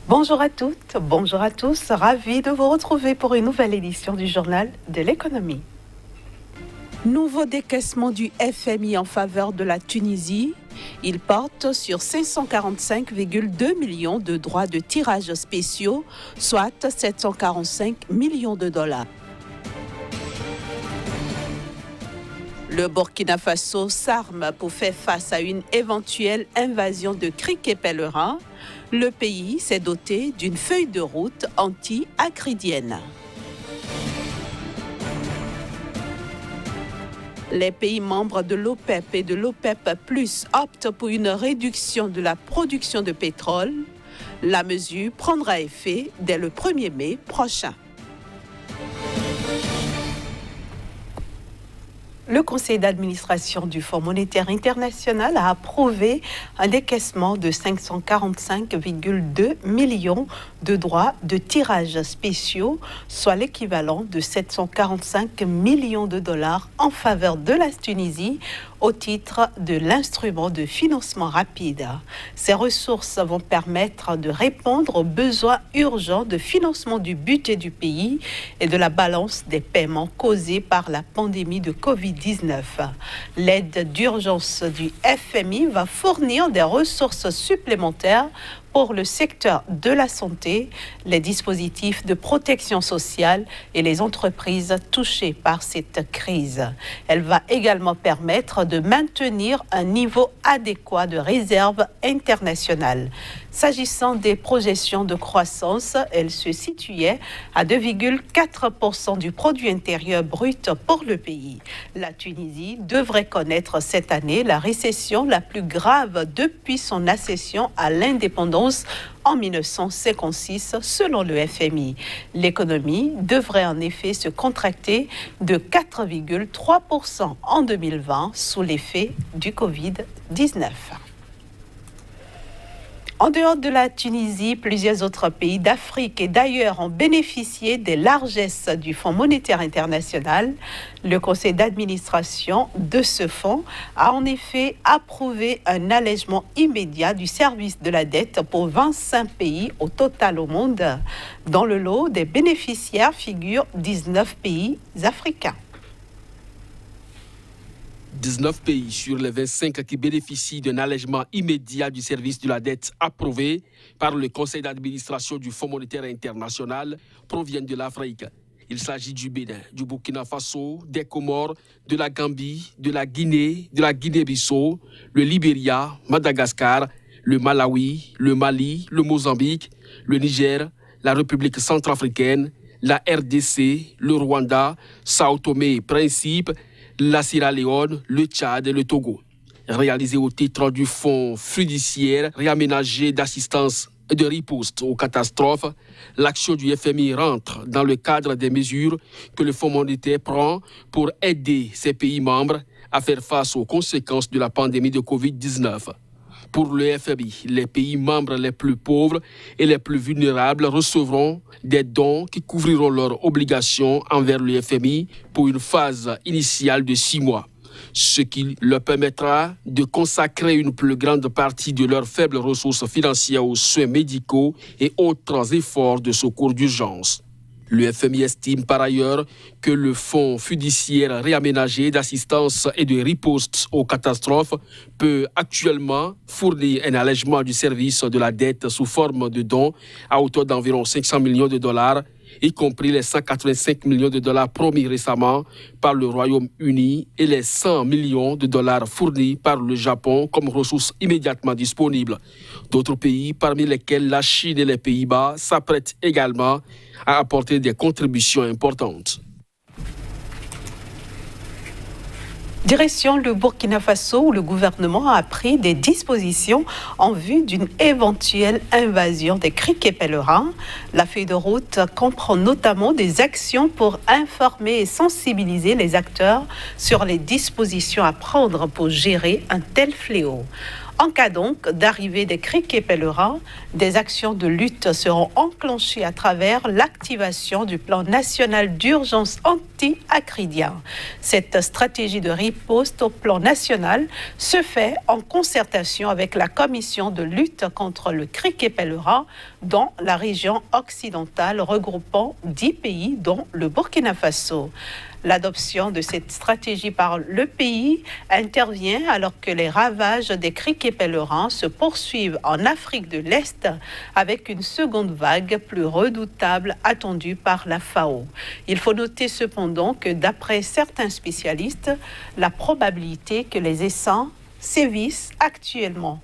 Bonjour à toutes, bonjour à tous, ravi de vous retrouver pour une nouvelle édition du Journal de l'économie. Nouveau décaissement du FMI en faveur de la Tunisie. Il porte sur 545,2 millions de droits de tirage spéciaux, soit 745 millions de dollars. Le Burkina Faso s'arme pour faire face à une éventuelle invasion de criquets pèlerins. Le pays s'est doté d'une feuille de route anti-acridienne. Les pays membres de l'OPEP et de l'OPEP+ optent pour une réduction de la production de pétrole. La mesure prendra effet dès le 1er mai prochain. Le conseil d'administration du Fonds monétaire international a approuvé un décaissement de 545,2 millions de droits de tirage spéciaux, soit l'équivalent de 745 millions de dollars en faveur de la Tunisie au titre de l'instrument de financement rapide. Ces ressources vont permettre de répondre aux besoins urgents de financement du budget du pays et de la balance des paiements causés par la pandémie de Covid-19. L'aide d'urgence du FMI va fournir des ressources supplémentaires pour le secteur de la santé, les dispositifs de protection sociale et les entreprises touchées par cette crise. Elle va également permettre de maintenir un niveau adéquat de réserve internationale. S'agissant des projections de croissance, elles se situaient à 2,4% du produit intérieur brut pour le pays. La Tunisie devrait connaître cette année la récession la plus grave depuis son accession à l'indépendance en 1956, selon le FMI. L'économie devrait en effet se contracter de 4,3% en 2020 sous l'effet du Covid-19. En dehors de la Tunisie, plusieurs autres pays d'Afrique et d'ailleurs ont bénéficié des largesses du Fonds monétaire international. Le conseil d'administration de ce fonds a en effet approuvé un allègement immédiat du service de la dette pour 25 pays au total au monde. Dans le lot des bénéficiaires figurent 19 pays africains. 19 pays sur les 25 qui bénéficient d'un allègement immédiat du service de la dette approuvé par le conseil d'administration du Fonds monétaire international proviennent de l'Afrique. Il s'agit du Bénin, du Burkina Faso, des Comores, de la Gambie, de la Guinée-Bissau, le Libéria, Madagascar, le Malawi, le Mali, le Mozambique, le Niger, la République centrafricaine, la RDC, le Rwanda, Sao Tomé et Principe, la Sierra Leone, le Tchad et le Togo. Réalisé au titre du Fonds fiduciaire réaménagé d'assistance et de riposte aux catastrophes, l'action du FMI rentre dans le cadre des mesures que le Fonds monétaire prend pour aider ses pays membres à faire face aux conséquences de la pandémie de Covid-19. Pour le FMI, les pays membres les plus pauvres et les plus vulnérables recevront des dons qui couvriront leurs obligations envers le FMI pour une phase initiale de 6 mois, ce qui leur permettra de consacrer une plus grande partie de leurs faibles ressources financières aux soins médicaux et autres efforts de secours d'urgence. Le FMI estime par ailleurs que le Fonds fiduciaire réaménagé d'assistance et de riposte aux catastrophes peut actuellement fournir un allègement du service de la dette sous forme de dons à hauteur d'environ 500 millions de dollars, y compris les 185 millions de dollars promis récemment par le Royaume-Uni et les 100 millions de dollars fournis par le Japon comme ressources immédiatement disponibles. D'autres pays, parmi lesquels la Chine et les Pays-Bas, s'apprêtent également à apporter des contributions importantes. Direction le Burkina Faso, où le gouvernement a pris des dispositions en vue d'une éventuelle invasion des criquets pèlerins. La feuille de route comprend notamment des actions pour informer et sensibiliser les acteurs sur les dispositions à prendre pour gérer un tel fléau. En cas donc d'arrivée des criquets pèlerins, des actions de lutte seront enclenchées à travers l'activation du plan national d'urgence anti-acridien. Cette stratégie de riposte au plan national se fait en concertation avec la commission de lutte contre le criquet pèlerin dans la région occidentale regroupant 10 pays dont le Burkina Faso. L'adoption de cette stratégie par le pays intervient alors que les ravages des criquets pèlerins se poursuivent en Afrique de l'Est avec une seconde vague plus redoutable attendue par la FAO. Il faut noter cependant que d'après certains spécialistes, la probabilité que les essaims sévissant actuellement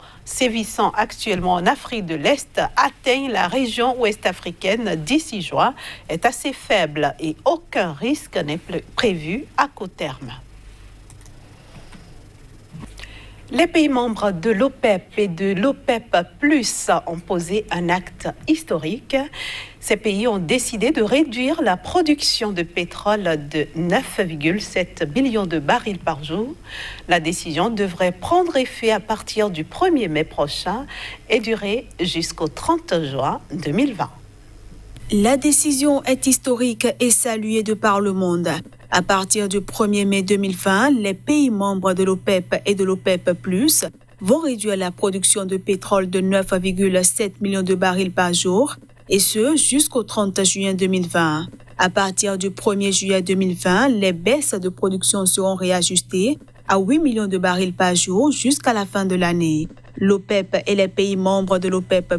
en Afrique de l'Est atteignent la région ouest africaine d'ici juin est assez faible et aucun risque n'est prévu à court terme. Les pays membres de l'OPEP et de l'OPEP+ ont posé un acte historique. Ces pays ont décidé de réduire la production de pétrole de 9,7 millions de barils par jour. La décision devrait prendre effet à partir du 1er mai prochain et durer jusqu'au 30 juin 2020. La décision est historique et saluée de par le monde. À partir du 1er mai 2020, les pays membres de l'OPEP et de l'OPEP+ vont réduire la production de pétrole de 9,7 millions de barils par jour, et ce jusqu'au 30 juin 2020. À partir du 1er juillet 2020, les baisses de production seront réajustées à 8 millions de barils par jour jusqu'à la fin de l'année. L'OPEP et les pays membres de l'OPEP+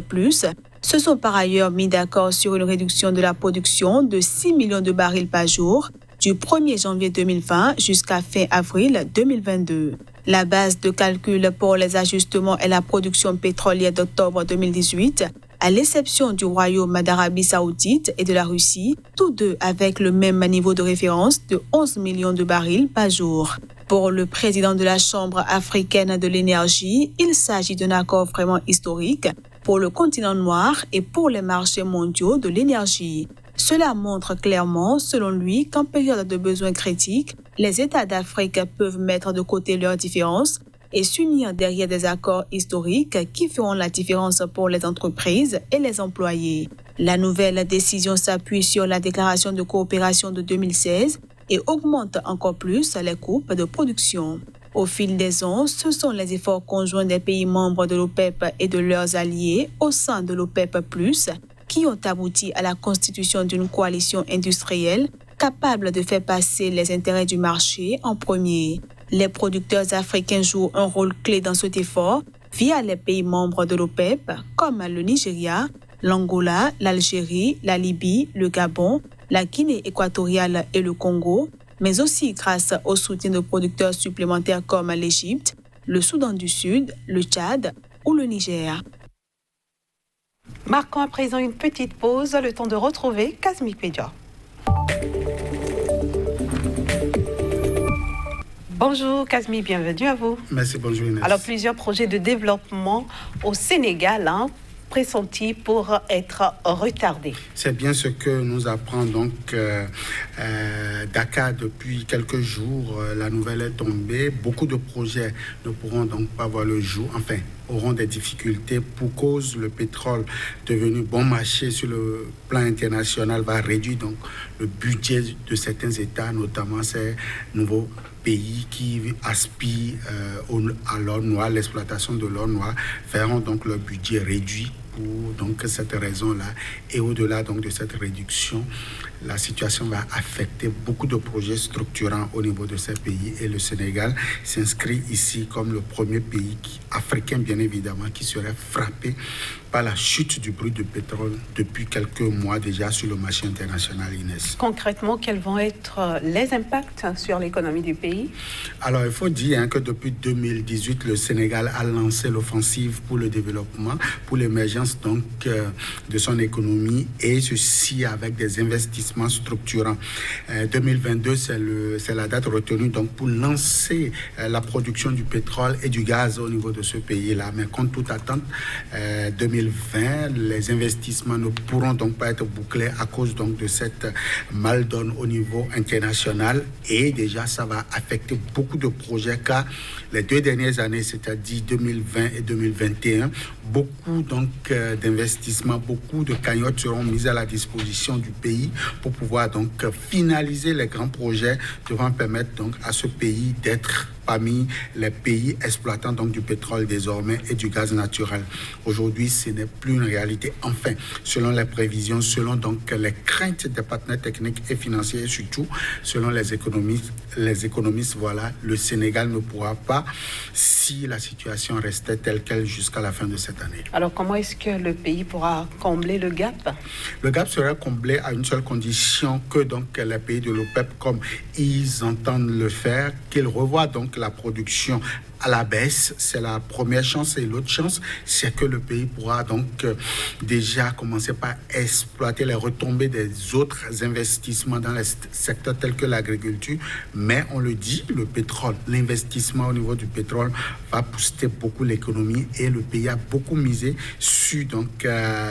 se sont par ailleurs mis d'accord sur une réduction de la production de 6 millions de barils par jour du 1er janvier 2020 jusqu'à fin avril 2022. La base de calcul pour les ajustements est la production pétrolière d'octobre 2018, à l'exception du Royaume d'Arabie Saoudite et de la Russie, tous deux avec le même niveau de référence de 11 millions de barils par jour. Pour le président de la Chambre africaine de l'énergie, il s'agit d'un accord vraiment historique pour le continent noir et pour les marchés mondiaux de l'énergie. Cela montre clairement, selon lui, qu'en période de besoins critiques, les États d'Afrique peuvent mettre de côté leurs différences et s'unir derrière des accords historiques qui feront la différence pour les entreprises et les employés. La nouvelle décision s'appuie sur la déclaration de coopération de 2016 et augmente encore plus les coupes de production. Au fil des ans, ce sont les efforts conjoints des pays membres de l'OPEP et de leurs alliés au sein de l'OPEP+, qui ont abouti à la constitution d'une coalition industrielle capable de faire passer les intérêts du marché en premier. Les producteurs africains jouent un rôle clé dans cet effort via les pays membres de l'OPEP comme le Nigeria, l'Angola, l'Algérie, la Libye, le Gabon, la Guinée équatoriale et le Congo, mais aussi grâce au soutien de producteurs supplémentaires comme l'Égypte, le Soudan du Sud, le Tchad ou le Niger. Marquons à présent une petite pause, le temps de retrouver Kazmi Pédia. Bonjour Kazmi, bienvenue à vous. Merci, bonjour Inès. Alors plusieurs projets de développement au Sénégal, pressentis pour être retardés. C'est bien ce que nous apprend donc Dakar depuis quelques jours. La nouvelle est tombée. Beaucoup de projets ne pourront donc pas voir le jour, auront des difficultés pour cause le pétrole devenu bon marché sur le plan international va réduire donc le budget de certains États, notamment ces nouveaux pays qui aspirent à l'or noir, l'exploitation de l'or noir, verront donc leur budget réduit pour donc cette raison-là. Et au-delà donc de cette réduction, la situation va affecter beaucoup de projets structurants au niveau de ces pays. Et le Sénégal s'inscrit ici comme le premier pays africain, bien évidemment, qui serait frappé par la chute du prix du pétrole depuis quelques mois déjà sur le marché international, Inès. Concrètement, quels vont être les impacts sur l'économie du pays? Alors, il faut dire que depuis 2018, le Sénégal a lancé l'offensive pour le développement, pour l'émergence donc de son économie, et ceci avec des investissements investissements structurants. 2022, c'est la date retenue donc pour lancer la production du pétrole et du gaz au niveau de ce pays-là. Mais contre toute attente, 2020, les investissements ne pourront donc pas être bouclés à cause donc de cette mal-donne au niveau international. Et déjà, ça va affecter beaucoup de projets car les 2 dernières années, c'est-à-dire 2020 et 2021, beaucoup donc d'investissements, beaucoup de cagnottes seront mises à la disposition du pays pour pouvoir donc finaliser les grands projets devant permettre donc à ce pays d'être parmi les pays exploitants donc du pétrole désormais et du gaz naturel. Aujourd'hui, ce n'est plus une réalité. Enfin, selon les prévisions, selon donc les craintes des partenaires techniques et financiers et surtout selon les économistes, voilà, le Sénégal ne pourra pas si la situation restait telle qu'elle jusqu'à la fin de cette année. Alors, comment est-ce que le pays pourra combler le gap? Le gap sera comblé à une seule condition, que donc les pays de l'OPEP, comme ils entendent le faire, qu'ils revoient donc la production à la baisse. C'est la première chance. Et l'autre chance, c'est que le pays pourra donc déjà commencer par exploiter les retombées des autres investissements dans les secteurs tels que l'agriculture. Mais on le dit, le pétrole, l'investissement au niveau du pétrole va booster beaucoup l'économie et le pays a beaucoup misé sur donc,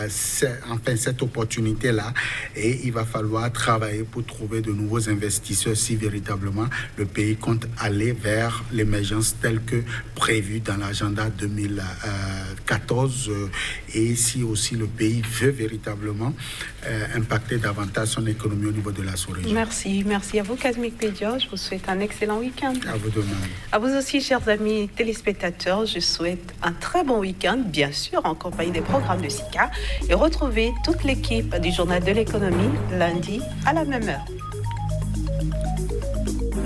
cette opportunité-là. Et il va falloir travailler pour trouver de nouveaux investisseurs si véritablement le pays compte aller vers l'émergence telle que prévu dans l'agenda 2014 et si aussi le pays veut véritablement impacter davantage son économie au niveau de la sous-région. Merci à vous, Kazmik Pedio. Je vous souhaite un excellent week-end. À vous de même. À vous aussi, chers amis téléspectateurs, je souhaite un très bon week-end, bien sûr, en compagnie des programmes de SICA, et retrouvez toute l'équipe du Journal de l'économie lundi à la même heure.